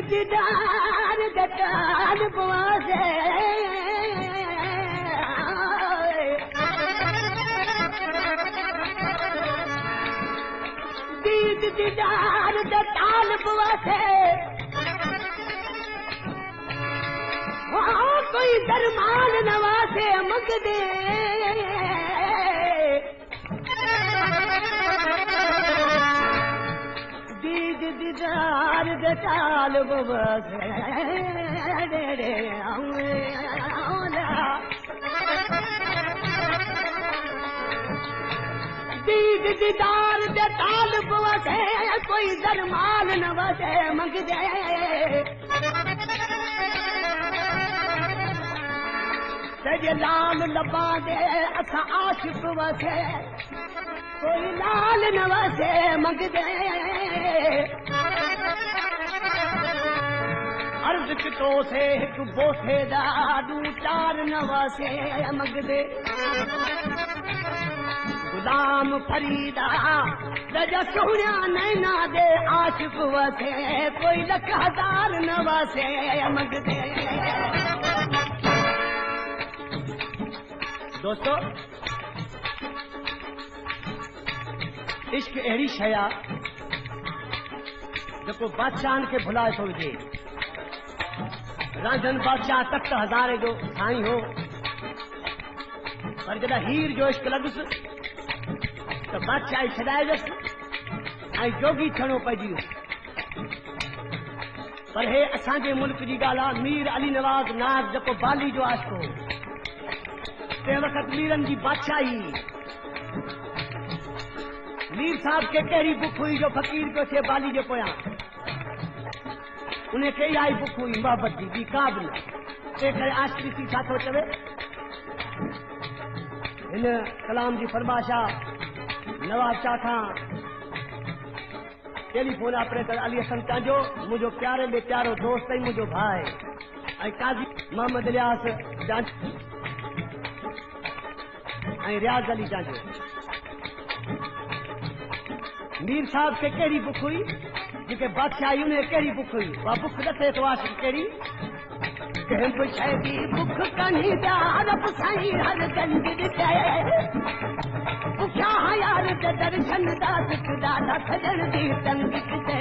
दीदार दटाल बवासे दीदार दटाल बवासे कोई दरमान नवासे मगदे दीदार दटाल बवासे दीदार दटाल बवासे कोई दरमान नवासे मगदे तेरे लाल लबा दे असा आशिक वसे कोई लाल नवासे मगदे अर्ज कितो से एक बोसे दा दू चार नवासे मगदे गुलाम फरीदा रजा सोहणिया नैना दे आशिक वसे कोई लख हजार नवासे मगदे। दोस्तों इश्क अहिड़ी शइ आहे जेको बादशाहनि खे भुलाए थो विझे। रांझनि बादशाह तख्त हज़ारे जो साईं हो, पर जॾहिं हीर जो इश्क लॻुसि त बादशाही छॾाए वियसि ऐं जोगी थियणो पइजी वियो। पर हे असांजे मुल्क जी ॻाल्हि आहे। मीर अली नवाज़ नाज़ जेको बाली जो आशिक़ हो, ते वक़्त मीरनि जी बादशाही। मीर साहब के कहिड़ी बुख हुई जो फ़कीर पियो थिए बाली जे पोयां। उन खे इहा ई बुख हुई मोहबत जी, ॿी का बि न। तंहिं करे आशिक़ी सी छा थो चवे, हिन कलाम जी फरमाइश आहे नवाज़ शाह खां टेलीफोन ऑपरेटर अली हसन तांजो, मुंहिंजो प्यारे में प्यारो दोस्त ऐं मुंहिंजो भाउ ऐं काज़ी मोहम्मद इलियास जांच ऐं रियाज़ अली जांजो। मीर साहब के कहिड़ी बुख हुई जेके बादशाही उन कहिड़ी बुख हुई, उहा बुख ॾसे थो आशिक़ कहिड़ी। कंहिं बि शइ जी बुख कान्हे प्यार साईं हर गंज ॾिठे बुखिया यार ते दर्शन दास ॾाढा खजण जी तंग किथे।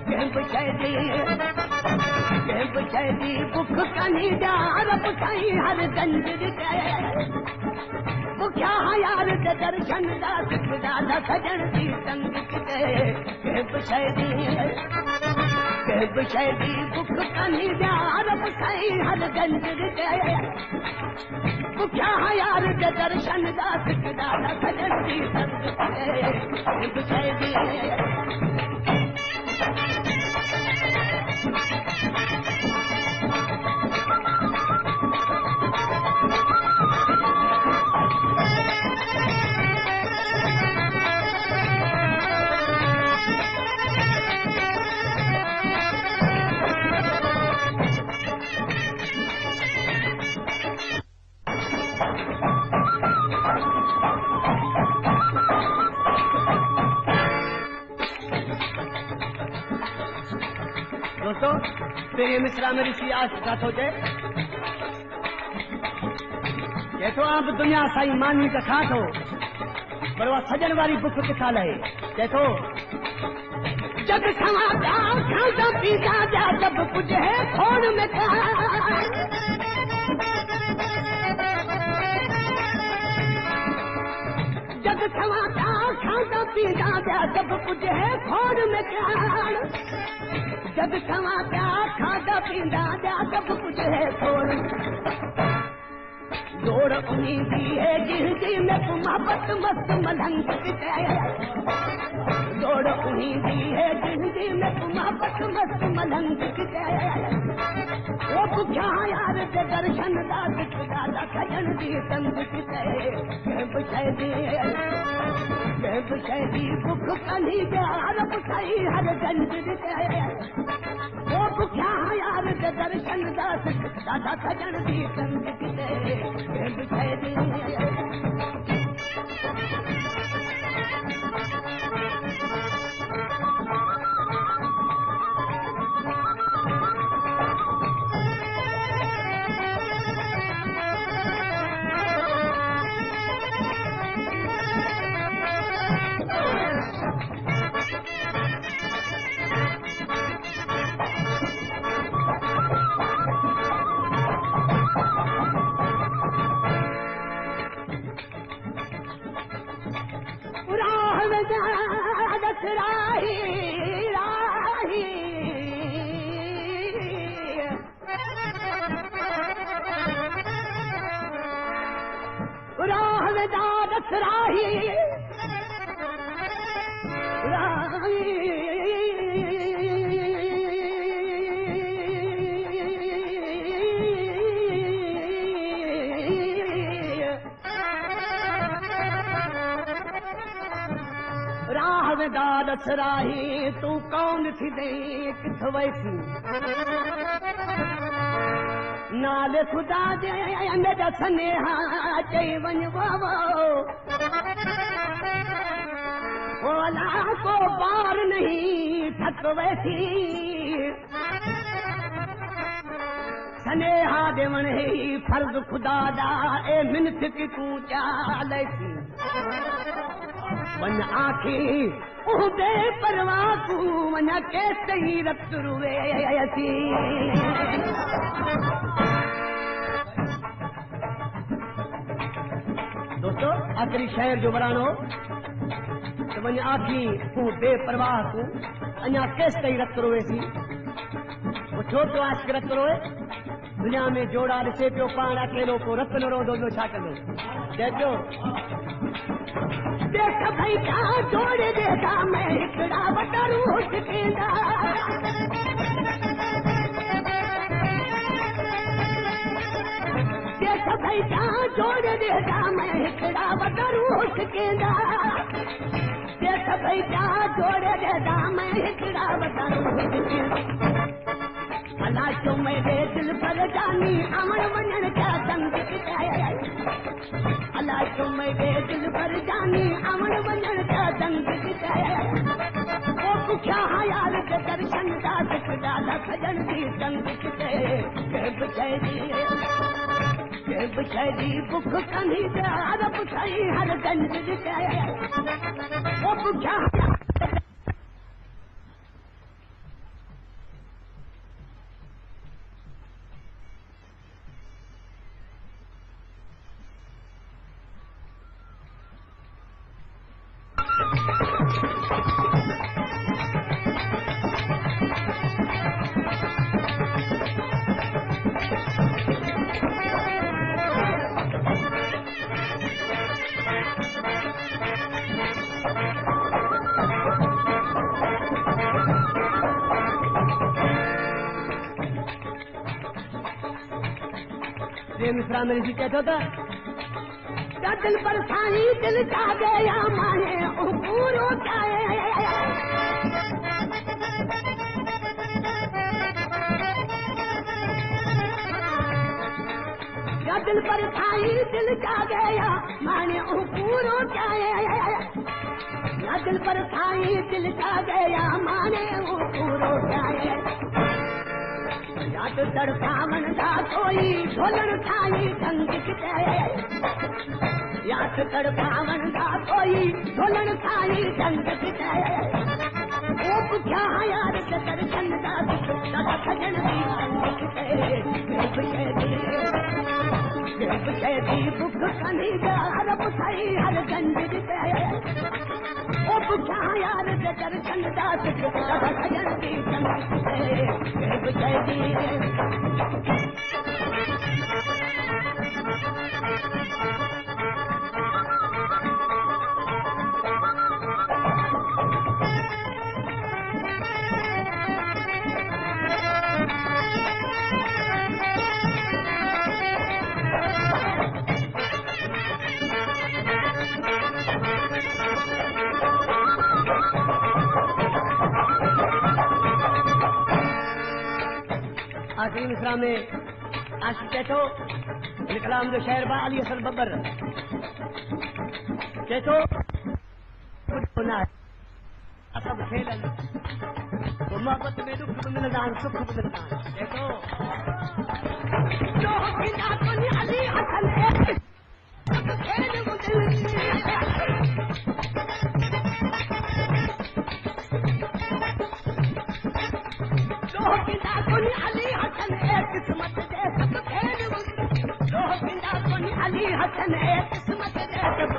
कंहिं बि शइ जी बुख कान्हे प्यार साईं हर गंज ॾिठे बुखिया यार ते दर्शन दास ॾाढा खजण जी तंग किथे। कंहिं बि शइ जी बुख कान्हे प्यार साईं हर गंज ॾिठे बुखिया यार ते दर्शन दास ॾाढा खजण जी तंग किथे। कंहिं बि शइ जी दोस्तों तेरे मिसरा में ऋषि आज का सोचे तो आप दुनिया साई मानी का खा थो, पर वह सजन वाली बुख किथा लहे। देखो जब खवा खादा पीता जा सब कुछ है खोड़ में खा। जब खवा खादा पीता जा सब कुछ है खोड़ में खा। जब खवा खादा पीता जा सब कुछ है खोड़ जोड़ उन्हीं की है जिंदगी में मोहब्बत मस्त मलंग जोड़ उन्हीं की है जिंदगी में मोहब्बत मस्त मलंग वो बुझा यार के दर्शन दास दादा खजन दी तंग दी बुख कली प्यार बुखाई हर गंज वो बुझा यार के दर्शन दास दादा खजन दी तंग दादस राही राह में दादस राही तू कौन थी दे किथ वैसी नाले खुदा जे मेरा सनेहा चई वञ बाबा ओला को बार नहीं थक वैसी सनेहा देवण ही फर्ज खुदा दा ए मिनत की तू चालैसी वन आखी उदे परवाह तू वञा केसि ही रत रुवे असी दोस्तों आखिरी शहर जो बरानो तो वञ आखी तू बेपरवाह तू अञा केसि ताईं रत रोवेसी वो छो तो आशिक रत रोए दुनिया में जोड़ा ॾिसे पियो पाण अकेलो को रत न रोंदो ॿियो छा कंदो चइजो देख भाई क्या जोड़ देता मैं हिकड़ा वटारू हुटकेंदा देख भाई क्या जोड़ देता मैं हिकड़ा वटारू हुटकेंदा देख भाई क्या जोड़ देता मैं हिकड़ा वटारू हुटकेंदा अला जो मेरे दिल पर जानी अमर वञण क्या संग किताया अला जो मेरे दिल पर जानी अमर वञण क्या संग किताया ओ पुछा यार के दर्शन दा सिकदा खजन दी संग किते के बचाई बुख कनी प्यार पुछाई हर गंज किताया ओ पुछा मिश्रा मेरी जी कहता था दिल पर साई दिल का गया माने पूरो क्या दिल पर साई दिल का गया माने पूरो क्या दिल पर साई दिल का गया माने पूरो क्या याद तड़पावन दा कोई ढोलण खाई ढंग किते याद तड़पावन दा कोई ढोलण खाई ढंग किते ओ पुछा यार के दर्शन दा दादा खजन दी ढंग किते दी बुख कनी यार पुछाई हर गंज किते ओ पुछा यार के दर्शन दा दादा खजन दी ढंग किते आखिरी मिसरा में आशिक चेतो कलाम जो शहर बा अली असल बब्बर चेतो होना है सब खेलन तो मोहब्बत में दुख मिलदान सुख मिलदान चेतो जो बिना कोनी अली असल है खेल किस्मत दे सब खेल जो बिना कोनी अली हसन है किस्मत दे सब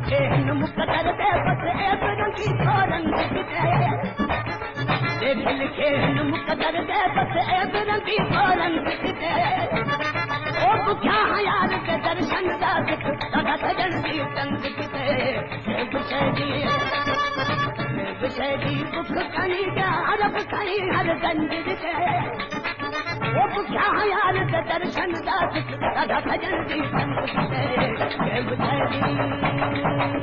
खेल मुकदर दे बस एक रंगी रंग लिखे मुकदर दे बस एक रंगी रंग ओ बुझा यार के दर्शन भजन की तंग किते विषय जी बुख खणी जा रब साईं हर गंज के वो बुखिया यार ते दर्शन दास राधा भजन की तंग किते विषय जी